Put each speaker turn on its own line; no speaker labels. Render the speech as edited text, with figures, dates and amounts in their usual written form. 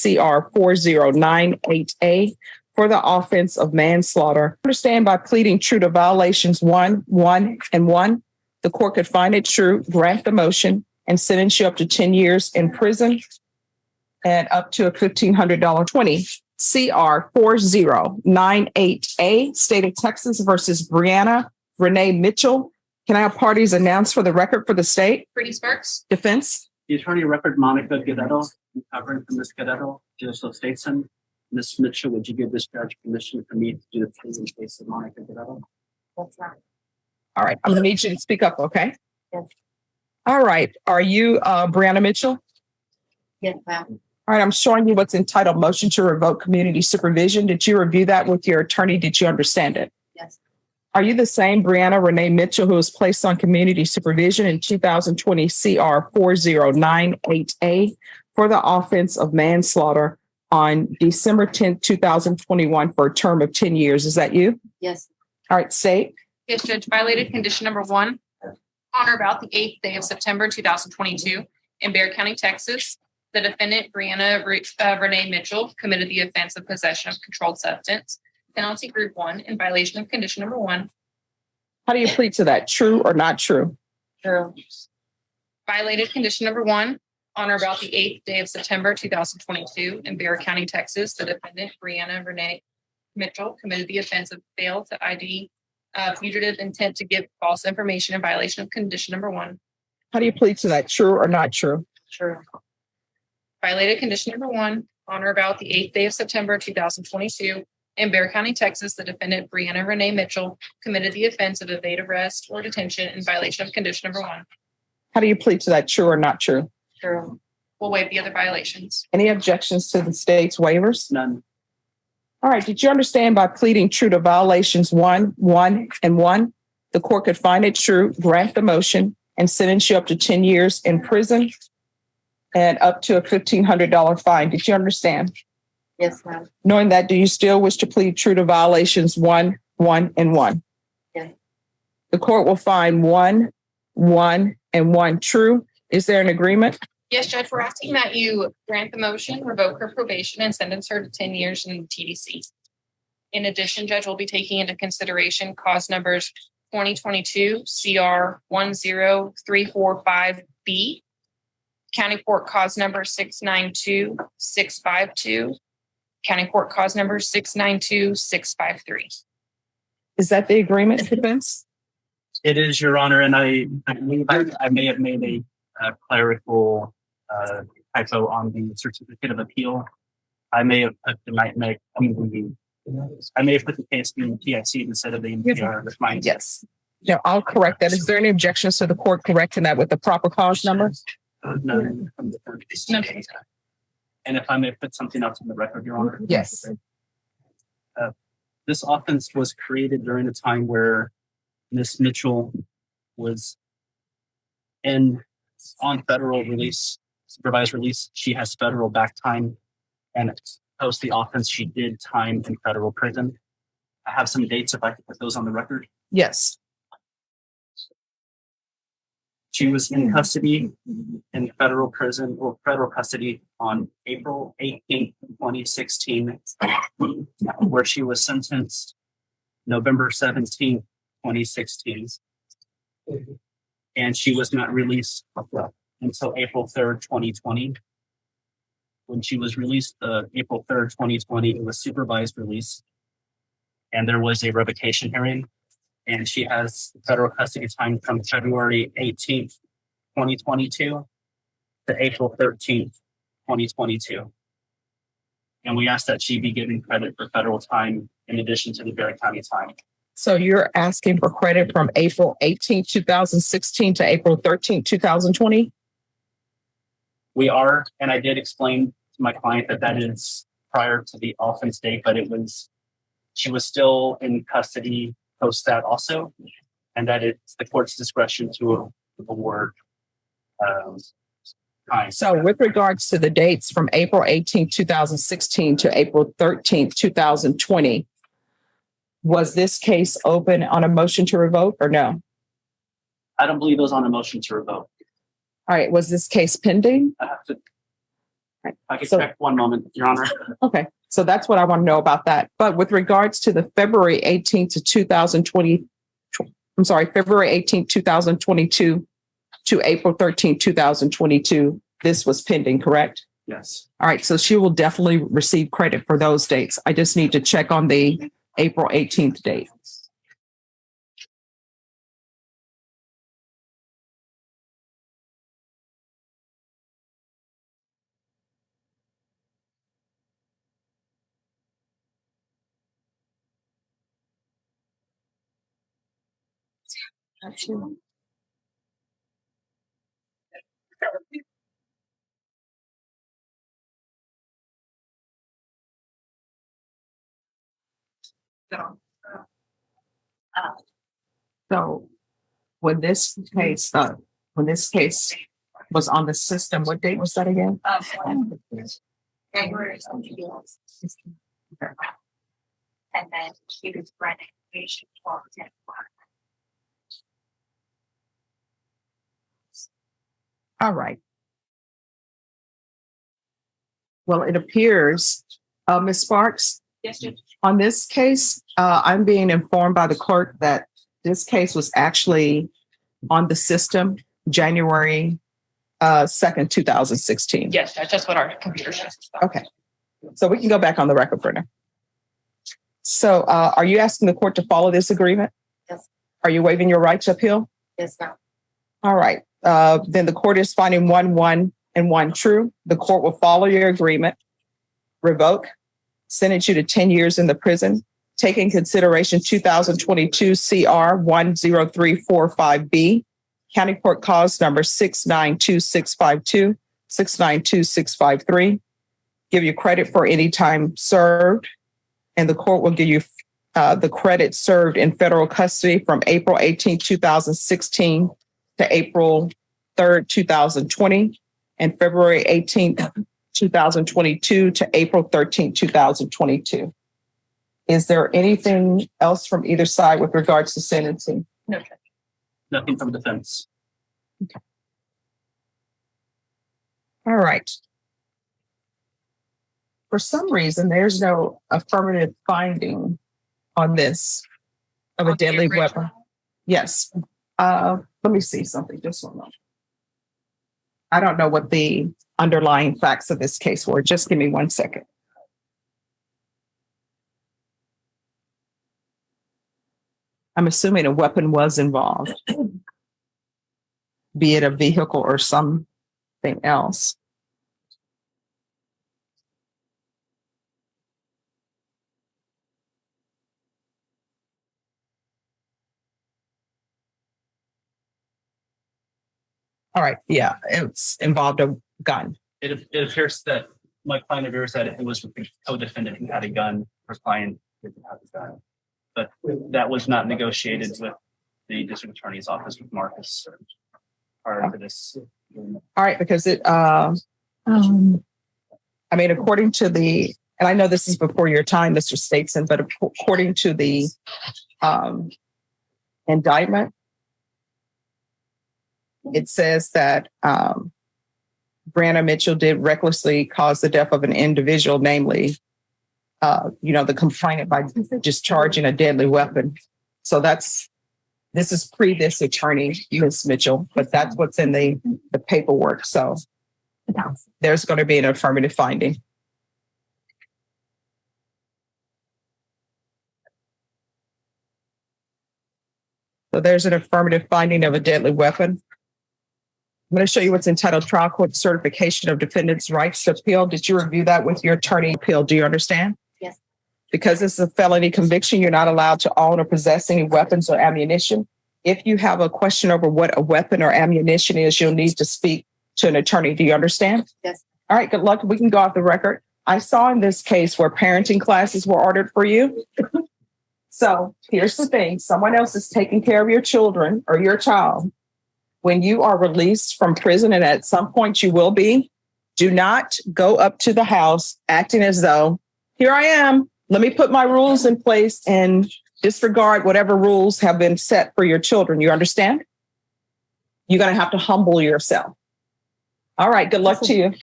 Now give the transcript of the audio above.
CR 4098A for the offense of manslaughter. Understand by pleading true to violations 1, 1, and 1, the court could find it true, grant the motion, and sentence you up to 10 years in prison and up to a $1,500 20. CR 4098A, State of Texas versus Brianna Renee Mitchell. Can I have parties announced for the record for the state?
Brittany Sparks.
Defense.
The attorney record Monica Guerrero, covering for Ms. Guerrero, judicial statesman. Ms. Mitchell, would you give this judge permission for me to do the case in case of Monica Guerrero?
That's right.
All right, I'm going to need you to speak up, okay?
Yes.
All right, are you Brianna Mitchell?
Yes, ma'am.
All right, I'm showing you what's entitled motion to revoke community supervision. Did you review that with your attorney? Did you understand it?
Yes.
Are you the same Brianna Renee Mitchell who was placed on community supervision in 2020 CR 4098A for the offense of manslaughter on December 10th, 2021 for a term of 10 years? Is that you?
Yes.
All right, state.
Yes, Judge. Violated condition number 1 on or about the 8th day of September 2022 in Bexar County, Texas. The defendant, Brianna Renee Mitchell, committed the offense of possession of controlled substance, penalty group 1, in violation of condition number 1.
How do you plead to that? True or not true?
True. Violated condition number 1 on or about the 8th day of September 2022 in Bexar County, Texas. The defendant, Brianna Renee Mitchell, committed the offense of fail to ID fugitive intent to give false information in violation of condition number 1.
How do you plead to that? True or not true?
True. Violated condition number 1 on or about the 8th day of September 2022 in Bexar County, Texas. The defendant, Brianna Renee Mitchell, committed the offense of evade arrest or detention in violation of condition number 1.
How do you plead to that? True or not true?
True. We'll waive the other violations.
Any objections to the state's waivers?
None.
All right. Did you understand by pleading true to violations 1, 1, and 1, the court could find it true, grant the motion, and sentence you up to 10 years in prison and up to a $1,500 fine? Did you understand?
Yes, ma'am.
Knowing that, do you still wish to plead true to violations 1, 1, and 1?
Yes.
The court will find 1, 1, and 1 true. Is there an agreement?
Yes, Judge, we're asking that you grant the motion, revoke her probation, and sentence her to 10 years in TDC. In addition, Judge, will be taking into consideration cause numbers 2022 CR 10345B, County Court cause number 692652, County Court cause number 692653.
Is that the agreement, defense?
It is, Your Honor, and I may have made a clerical typo on the certificate of appeal. I may have put the case in PIC instead of the NPR. That's mine.
Yes. No, I'll correct that. Is there any objections to the court correcting that with the proper cause number?
None. And if I may put something else on the record, Your Honor.
Yes.
This offense was created during a time where Ms. Mitchell was on federal release, supervised release. She has federal back time, and post the offense, she did time in federal prison. I have some dates if I could put those on the record.
Yes.
She was in custody in federal prison or federal custody on April 18th, 2016, where she was sentenced November 17th, 2016. And she was not released until April 3rd, 2020. When she was released April 3rd, 2020, it was supervised release. And there was a revocation hearing. And she has federal custody time from February 18th, 2022 to April 13th, 2022. And we ask that she be given credit for federal time in addition to the Bexar County time.
So you're asking for credit from April 18th, 2016 to April 13th, 2020?
We are, and I did explain to my client that is prior to the offense date, but she was still in custody post that also, and that it's the court's discretion to award time.
So with regards to the dates from April 18th, 2016 to April 13th, 2020, was this case open on a motion to revoke or no?
I don't believe it was on a motion to revoke.
All right. Was this case pending?
I have to. I can
So-
check one moment, Your Honor.
Okay, so that's what I want to know about that. But with regards to the February 18th to 2020, I'm sorry, February 18th, 2022 to April 13th, 2022, this was pending, correct?
Yes.
All right, so she will definitely receive credit for those dates. I just need to check on the April 18th date. So when this case was on the system, what date was that again?
February. And then he was running patient 12-10.
All right. Well, it appears, Ms. Sparks,
Yes, Judge.
on this case, I'm being informed by the clerk that this case was actually on the system January 2nd, 2016.
Yes, Judge, that's what our computer shows.
Okay. So we can go back on the record for now. So are you asking the court to follow this agreement?
Yes.
Are you waiving your right to appeal?
Yes, ma'am.
All right. Then the court is finding 1 and 1 true. The court will follow your agreement, revoke, sentence you to 10 years in the prison, take in consideration 2022 CR 10345B, County Court Cause number 692652, 692653, give you credit for any time served, and the court will give you the credit served in federal custody from April 18, 2016 to April 3rd, 2020, and February 18th, 2022 to April 13th, 2022. Is there anything else from either side with regards to sentencing?
No, Judge.
Nothing from defense.
All right. For some reason, there's no affirmative finding on this of a
On the
deadly
original?
weapon. Yes. Let me see something, just one moment. I don't know what the underlying facts of this case were. Just give me 1 second. I'm assuming a weapon was involved, be it a vehicle or something else. All right. Yeah, it's involved a gun.
It appears that my client appears that it was the co-defendant who had a gun. Her client didn't have a gun. But that was not negotiated with the district attorney's office with Marcus prior to this.
All right, because I mean, according to the, and I know this is before your time, Mr. Statesman, but according to the indictment, it says that Brianna Mitchell did recklessly cause the death of an individual, namely, the complainant by discharging a deadly weapon. So this is pre this attorney, Ms. Mitchell, but that's what's in the paperwork. So there's going to be an affirmative finding. So there's an affirmative finding of a deadly weapon. I'm going to show you what's entitled Trial Court Certification of Defendant's Rights to Appeal. Did you review that with your attorney appeal? Do you understand?
Yes.
Because this is a felony conviction, you're not allowed to own or possess any weapons or ammunition. If you have a question over what a weapon or ammunition is, you'll need to speak to an attorney. Do you understand?
Yes.
All right, good luck. We can go off the record. I saw in this case where parenting classes were ordered for you. So here's the thing. Someone else is taking care of your children or your child. When you are released from prison, and at some point you will be, do not go up to the house acting as though, here I am, let me put my rules in place and disregard whatever rules have been set for your children. You understand? You're going to have to humble yourself. All right. Good luck to you.